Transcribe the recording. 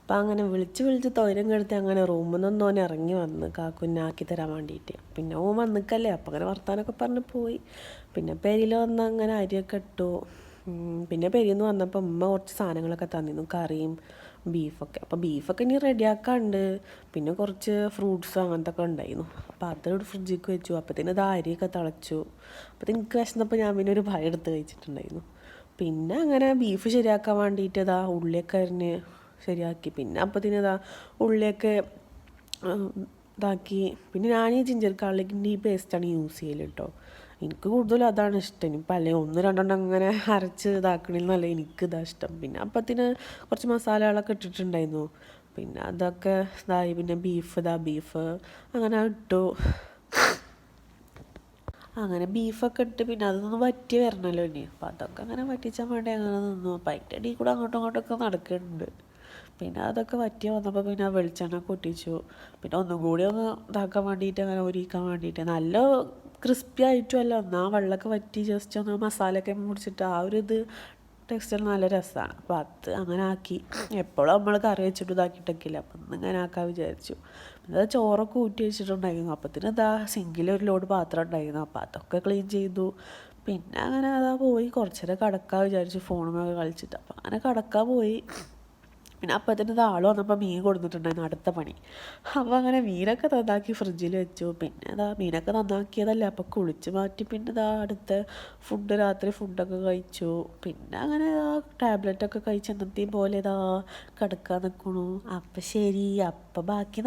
അപ്പം അങ്ങനെ വിളിച്ച് വിളിച്ച് തൊയിരം കെടുത്തി അങ്ങനെ റൂമിൽ നിന്ന് ഓൻ ഇറങ്ങി വന്ന് കാക്കുന്നെ ആക്കി തരാൻ വേണ്ടിയിട്ട്. പിന്നെ ഓൻ വന്നിക്കല്ലേ അപ്പം അങ്ങനെ വർത്താനമൊക്കെ പറഞ്ഞ് പോയി. പിന്നെ പെരിയിൽ വന്ന് അങ്ങനെ അരിയൊക്കെ ഇട്ടു. പിന്നെ പെരിയിൽ നിന്ന് വന്നപ്പോൾ ഉമ്മ കുറച്ച് സാധനങ്ങളൊക്കെ തന്നിരുന്നു, കറിയും ബീഫൊക്കെ. അപ്പോൾ ബീഫൊക്കെ ഇനി റെഡിയാക്കാണ്ട്, പിന്നെ കുറച്ച് ഫ്രൂട്ട്സ് അങ്ങനത്തെ ഒക്കെ ഉണ്ടായിരുന്നു. അപ്പോൾ അതോട് ഫ്രിഡ്ജിലേക്ക് വെച്ചു. അപ്പോഴത്തേന് ഇത് അരിയൊക്കെ തിളച്ചു. അപ്പോഴത്തേന് എനിക്ക് വിശന്നപ്പോൾ ഞാൻ പിന്നെ ഒരു ഭയം എടുത്ത് കഴിച്ചിട്ടുണ്ടായിരുന്നു. പിന്നെ അങ്ങനെ ബീഫ് ശരിയാക്കാൻ വേണ്ടിയിട്ട് ഉള്ളിയൊക്കെ അരിഞ്ഞ് ശരിയാക്കി. പിന്നെ അപ്പോഴത്തേന് ഉള്ളിയൊക്കെ ഇതാക്കി. പിന്നെ ഞാൻ ഈ ജിഞ്ചർ ഗാർലിക്കിൻ്റെ ഈ പേസ്റ്റാണ് യൂസ് ചെയ്യൽ കേട്ടോ. എനിക്ക് കൂടുതലും അതാണ് ഇഷ്ടം. ഇനിയിപ്പോൾ അല്ലെങ്കിൽ ഒന്ന് രണ്ടെണ്ണം അങ്ങനെ അരച്ച് ഇതാക്കണമെന്നല്ല എനിക്കിതാ ഇഷ്ടം. പിന്നെ അപ്പത്തിന് കുറച്ച് മസാലകളൊക്കെ ഇട്ടിട്ടുണ്ടായിരുന്നു. പിന്നെ അതൊക്കെ ഇതായി. പിന്നെ ബീഫ് അങ്ങനെ ഇട്ടു. അങ്ങനെ ബീഫൊക്കെ ഇട്ട് പിന്നെ അതൊന്ന് വറ്റി വരണമല്ലോ ഇനി. അപ്പോൾ അതൊക്കെ അങ്ങനെ വറ്റിച്ചാൽ വേണ്ടി അങ്ങനെ നിന്നു. അപ്പം അതിൻ്റെ ഇടയിൽ കൂടെ അങ്ങോട്ടും ഇങ്ങോട്ടൊക്കെ നടക്കുന്നുണ്ട്. പിന്നെ അതൊക്കെ വറ്റി വന്നപ്പോൾ പിന്നെ വെളിച്ചെണ്ണ പൊട്ടിച്ചു. പിന്നെ ഒന്നും കൂടി ഒന്ന് ഇതാക്കാൻ വേണ്ടിയിട്ട്, അങ്ങനെ ഒരുക്കാൻ വേണ്ടിയിട്ട് നല്ല ക്രിസ്പി ആയിട്ടും അല്ല, എന്നാൽ വെള്ളമൊക്കെ വറ്റി ജസ്റ്റ് ഒന്ന് മസാലയൊക്കെ മുടിച്ചിട്ട് ആ ഒരു ഇത് ടെക്സ്ചർ നല്ല രസമാണ്. അപ്പോൾ അത് അങ്ങനെ ആക്കി. എപ്പോഴും നമ്മൾ കറി വെച്ചിട്ട് ഇതാക്കിയിട്ടൊക്കെയില്ല, അപ്പം ഇന്ന് ഇങ്ങനെ ആക്കാൻ വിചാരിച്ചു. പിന്നെ ചോറൊക്കെ ഊറ്റി വെച്ചിട്ടുണ്ടായിരുന്നു. അപ്പത്തിന് സിങ്കിൽ ഒരു ലോഡ് പാത്രം ഉണ്ടായിരുന്നു. അപ്പോൾ അതൊക്കെ ക്ലീൻ ചെയ്തു. പിന്നെ അങ്ങനെ പോയി കുറച്ച് നേരം കിടക്കാൻ വിചാരിച്ചു, ഫോണുമൊക്കെ കളിച്ചിട്ട്. അപ്പം അങ്ങനെ കിടക്കാൻ പോയി. പിന്നെ അപ്പത്തിന് ആൾ വന്നപ്പോൾ മീൻ കൊടുത്തിട്ടുണ്ടായിരുന്നു അടുത്ത പണി. അപ്പോൾ അങ്ങനെ മീനൊക്കെ നന്നാക്കി ഫ്രിഡ്ജിൽ വെച്ചു. പിന്നെ മീനൊക്കെ നന്നാക്കിയതല്ലേ, അപ്പോൾ കുളിച്ച് മാറ്റി പിന്നെ അടുത്ത രാത്രി ഫുഡൊക്കെ കഴിച്ചു. പിന്നെ അങ്ങനെ ടാബ്ലറ്റൊക്കെ കഴിച്ച് എന്നത്തെയും പോലെ കിടക്കാൻ നിൽക്കണു. അപ്പം ശരി, അപ്പം ബാക്കി